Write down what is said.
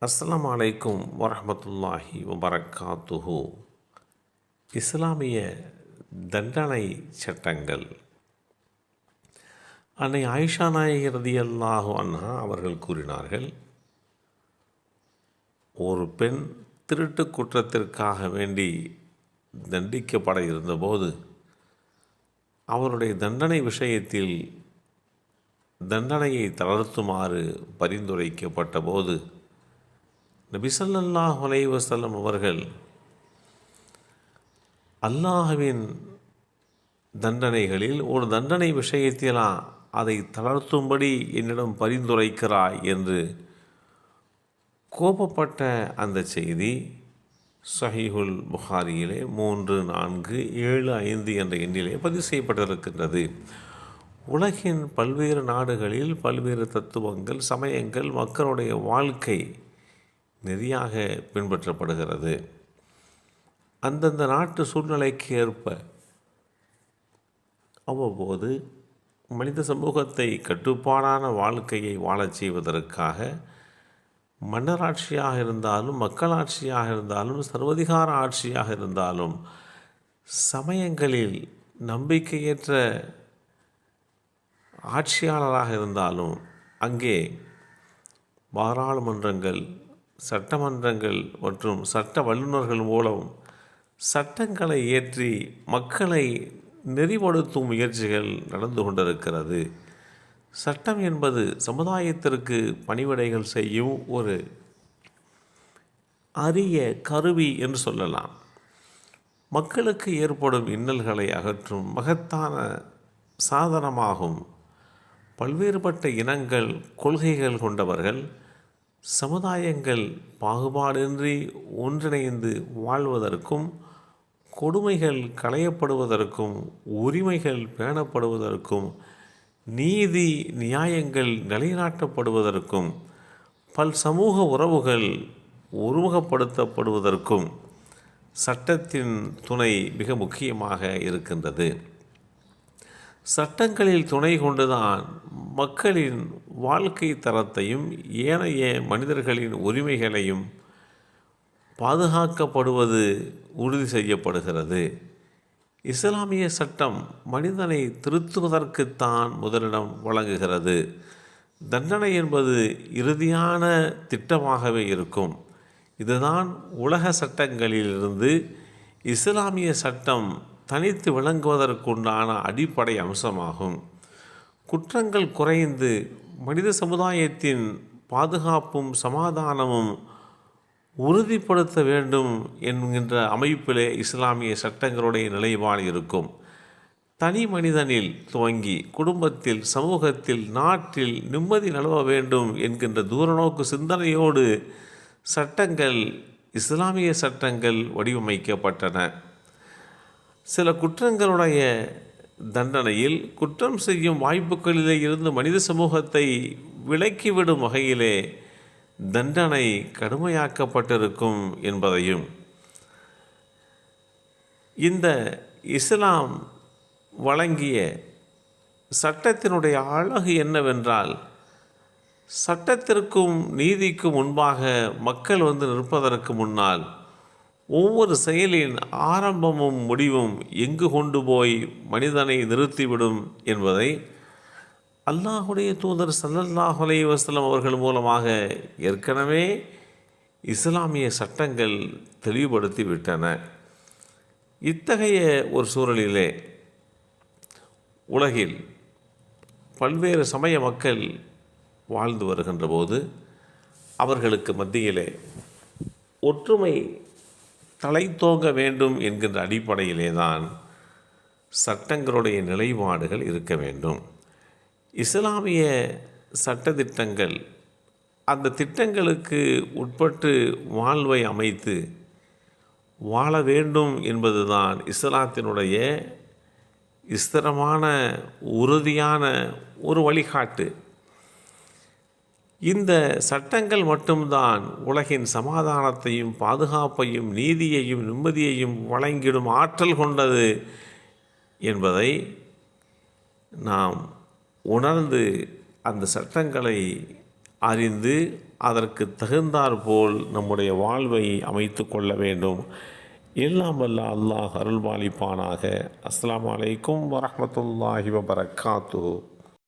அஸ்ஸலாமு அலைக்கும் வரஹ்மத்துல்லாஹி வபரகாத்துஹு. இஸ்லாமிய தண்டனை சட்டங்கள். அன்னை ஆயிஷா நாயகி ரலியல்லாஹு அன்ஹா அவர்கள் கூறினார்கள், ஒரு பெண் திருட்டு குற்றத்திற்காக வேண்டி தண்டிக்கப்பட இருந்தபோது அவருடைய தண்டனை விஷயத்தில் தண்டனையை தளர்த்துமாறு பரிந்துரைக்கப்பட்ட போது நபி ஸல்லல்லாஹு அலைஹி வஸல்லம் அவர்கள் அல்லாஹ்வின் தண்டனைகளில் ஒரு தண்டனை விஷயத்திலா அதை தளர்த்தும்படி என்னிடம் பரிந்துரைக்கிறாய் என்று கோபப்பட்ட அந்த செய்தி ஸஹீஹுல் புகாரியிலே 3475 என்ற எண்ணிலே பதிவு செய்யப்பட்டிருக்கின்றது. உலகின் பல்வேறு நாடுகளில் பல்வேறு தத்துவங்கள், சமயங்கள், மக்களுடைய வாழ்க்கை நெறியாக பின்பற்றப்படுகிறது. அந்தந்த நாட்டு சூழ்நிலைக்கு ஏற்ப அவ்வப்போது மனித சமூகத்தை கட்டுப்பாடான வாழ்க்கையை வாழச் செய்வதற்காக மன்னராட்சியாக இருந்தாலும், மக்களாட்சியாக இருந்தாலும், சர்வதிகார ஆட்சியாக இருந்தாலும், சமயங்களில் நம்பிக்கையற்ற ஆட்சியாளராக இருந்தாலும் அங்கே பாராளுமன்றங்கள், சட்டமன்றங்கள் மற்றும் சட்ட வல்லுநர்கள் மூலம் சட்டங்களை இயற்றி மக்களை நெறிப்படுத்தும் முயற்சிகள் நடந்து கொண்டிருக்கிறது. சட்டம் என்பது சமுதாயத்திற்கு பணிவிடைகள் செய்யும் ஒரு அரிய கருவி என்று சொல்லலாம். மக்களுக்கு ஏற்படும் இன்னல்களை அகற்றும் மகத்தான சாதனமாகும். பல்வேறுபட்ட இனங்கள், கொள்கைகள் கொண்டவர்கள் சமுதாயங்கள் பாகுபாடின்றி ஒன்றிணைந்து வாழ்வதற்கும், கொடுமைகள் களையப்படுவதற்கும், உரிமைகள் பேணப்படுவதற்கும், நீதி நியாயங்கள் நிலைநாட்டப்படுவதற்கும், பல் சமூக உறவுகள் ஒருமுகப்படுத்தப்படுவதற்கும் சட்டத்தின் துணை மிக முக்கியமாக இருக்கின்றது. சட்டங்களில் துணை கொண்டுதான் மக்களின் வாழ்க்கை தரத்தையும் ஏனைய மனிதர்களின் உரிமைகளையும் பாதுகாக்கப்படுவது உறுதி செய்யப்படுகிறது. இஸ்லாமிய சட்டம் மனிதனை திருத்துவதற்குத்தான் முதலிடம் வழங்குகிறது. தண்டனை என்பது இறுதியான திட்டமாகவே இருக்கும். இதுதான் உலக சட்டங்களிலிருந்து இஸ்லாமிய சட்டம் தனித்து விளங்குவதற்குண்டான அடிப்படை அம்சமாகும். குற்றங்கள் குறைந்து மனித சமுதாயத்தின் பாதுகாப்பும் சமாதானமும் உறுதிப்படுத்த வேண்டும் என்கின்ற அமைப்பிலே இஸ்லாமிய சட்டங்களுடைய நிலைப்பாடு இருக்கும். தனி மனிதனில் துவங்கி குடும்பத்தில், சமூகத்தில், நாட்டில் நிம்மதி நிலவ வேண்டும் என்கின்ற தூரநோக்கு சிந்தனையோடு சட்டங்கள், இஸ்லாமிய சட்டங்கள் வடிவமைக்கப்பட்டன. சில குற்றங்களுடைய தண்டனையில் குற்றம் செய்யும் வாய்ப்புகளிலே இருந்து மனித சமூகத்தை விலக்கிவிடும் வகையிலே தண்டனை கடுமையாக்கப்பட்டிருக்கும் என்பதையும், இந்த இஸ்லாம் வழங்கிய சட்டத்தினுடைய அழகு என்னவென்றால், சட்டத்திற்கும் நீதிக்கும் முன்பாக மக்கள் வந்து நிற்பதற்கு முன்னால் ஒவ்வொரு செயலின் ஆரம்பமும் முடிவும் எங்கு கொண்டு போய் மனிதனை நிறுத்திவிடும் என்பதை அல்லாஹுடைய தூதர் ஸல்லல்லாஹு அலைஹி வஸல்லம் அவர்கள் மூலமாக ஏற்கனவே இஸ்லாமிய சட்டங்கள் தெளிவுபடுத்திவிட்டன. இத்தகைய ஒரு சூழலிலே உலகில் பல்வேறு சமய மக்கள் வாழ்ந்து வருகின்ற போது அவர்களுக்கு மத்தியிலே ஒற்றுமை தலைத்தோங்க வேண்டும் என்கின்ற அடிப்படையிலே தான் சட்டங்களுடைய நிலைப்பாடுகள் இருக்க வேண்டும். இஸ்லாமிய சட்டத்திட்டங்கள் அந்த திட்டங்களுக்கு உட்பட்டு வாழ்வை அமைத்து வாழ வேண்டும் என்பதுதான் இஸ்லாத்தினுடைய ஸ்திரமான உறுதியான ஒரு வழிகாட்டு. இந்த சட்டங்கள் மட்டும்தான் உலகின் சமாதானத்தையும் பாதுகாப்பையும் நீதியையும் நிம்மதியையும் வழங்கிடும் ஆற்றல் கொண்டது என்பதை நாம் உணர்ந்து அந்த சட்டங்களை அறிந்து அதற்கு தகுந்தாற்போல் நம்முடைய வாழ்வை அமைத்து கொள்ள வேண்டும். எல்லாம் வல்ல அல்லாஹ் அருள்பாலிப்பானாக. அஸ்ஸலாமு அலைக்கும் வரஹ்மத்துல்லாஹி வபரகாத்துஹு.